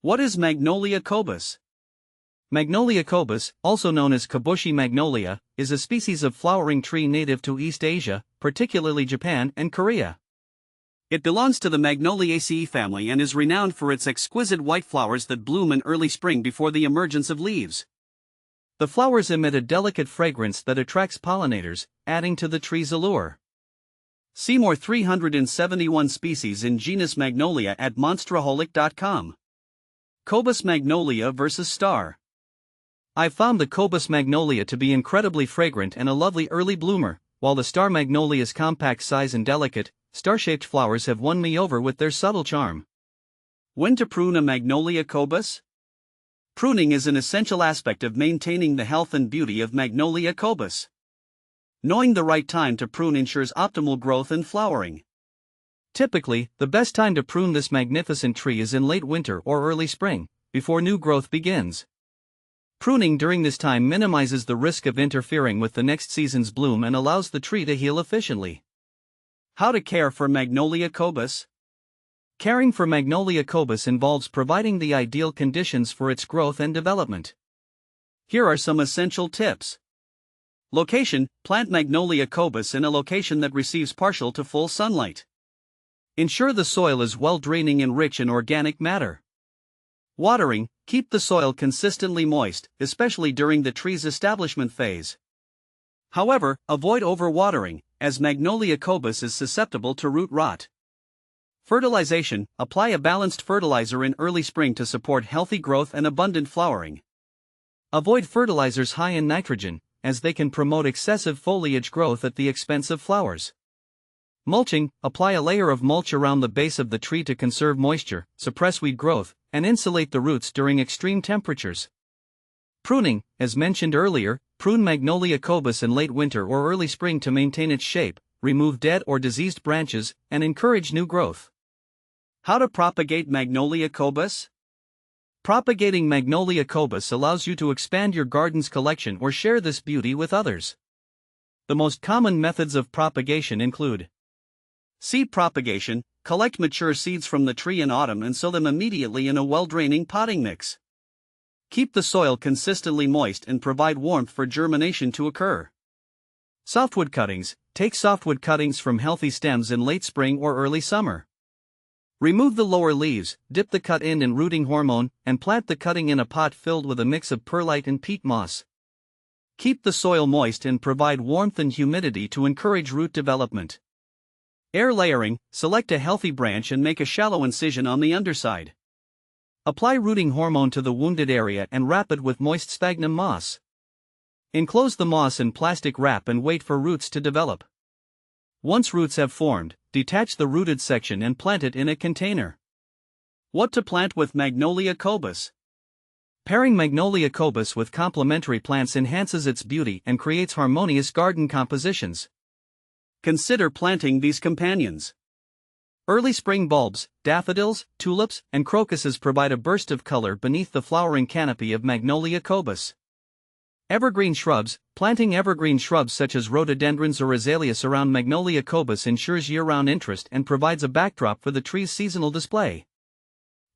What is Magnolia Kobus? Magnolia Kobus, also known as Kabushi magnolia, is a species of flowering tree native to East Asia, particularly Japan and Korea. It belongs to the Magnoliaceae family and is renowned for its exquisite white flowers that bloom in early spring before the emergence of leaves. The flowers emit a delicate fragrance that attracts pollinators, adding to the tree's allure. See more 371 species in genus Magnolia at monsteraholic.com. Kobus magnolia vs. star. I've found the Kobus magnolia to be incredibly fragrant and a lovely early bloomer, while the star magnolia's compact size and delicate, star-shaped flowers have won me over with their subtle charm. When to prune a Magnolia Kobus? Pruning is an essential aspect of maintaining the health and beauty of Magnolia Kobus. Knowing the right time to prune ensures optimal growth and flowering. Typically, the best time to prune this magnificent tree is in late winter or early spring, before new growth begins. Pruning during this time minimizes the risk of interfering with the next season's bloom and allows the tree to heal efficiently. How to care for Magnolia Kobus? Caring for Magnolia Kobus involves providing the ideal conditions for its growth and development. Here are some essential tips. Location: plant Magnolia Kobus in a location that receives partial to full sunlight. Ensure the soil is well draining and rich in organic matter. Watering: keep the soil consistently moist, especially during the tree's establishment phase. However, avoid overwatering, as Magnolia Kobus is susceptible to root rot. Fertilization: apply a balanced fertilizer in early spring to support healthy growth and abundant flowering. Avoid fertilizers high in nitrogen, as they can promote excessive foliage growth at the expense of flowers. Mulching: apply a layer of mulch around the base of the tree to conserve moisture, suppress weed growth, and insulate the roots during extreme temperatures. Pruning: as mentioned earlier, prune Magnolia Kobus in late winter or early spring to maintain its shape, remove dead or diseased branches, and encourage new growth. How to propagate Magnolia Kobus? Propagating Magnolia Kobus allows you to expand your garden's collection or share this beauty with others. The most common methods of propagation include seed propagation: collect mature seeds from the tree in autumn and sow them immediately in a well-draining potting mix. Keep the soil consistently moist and provide warmth for germination to occur. Softwood cuttings: take softwood cuttings from healthy stems in late spring or early summer. Remove the lower leaves, dip the cut end in rooting hormone, and plant the cutting in a pot filled with a mix of perlite and peat moss. Keep the soil moist and provide warmth and humidity to encourage root development. Air layering: select a healthy branch and make a shallow incision on the underside. Apply rooting hormone to the wounded area and wrap it with moist sphagnum moss. Enclose the moss in plastic wrap and wait for roots to develop. Once roots have formed, detach the rooted section and plant it in a container. What to plant with Magnolia Kobus? Pairing Magnolia Kobus with complementary plants enhances its beauty and creates harmonious garden compositions. Consider planting these companions. Early spring bulbs: daffodils, tulips, and crocuses provide a burst of color beneath the flowering canopy of Magnolia Kobus. Evergreen shrubs: planting evergreen shrubs such as rhododendrons or azaleas around Magnolia Kobus ensures year-round interest and provides a backdrop for the tree's seasonal display.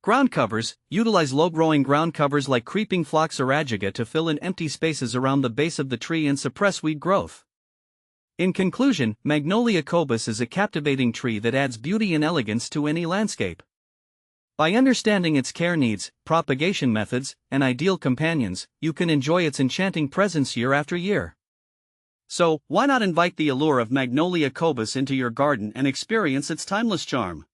Ground covers: utilize low-growing ground covers like creeping phlox or ajaga to fill in empty spaces around the base of the tree and suppress weed growth. In conclusion, Magnolia Kobus is a captivating tree that adds beauty and elegance to any landscape. By understanding its care needs, propagation methods, and ideal companions, you can enjoy its enchanting presence year after year. So, why not invite the allure of Magnolia Kobus into your garden and experience its timeless charm?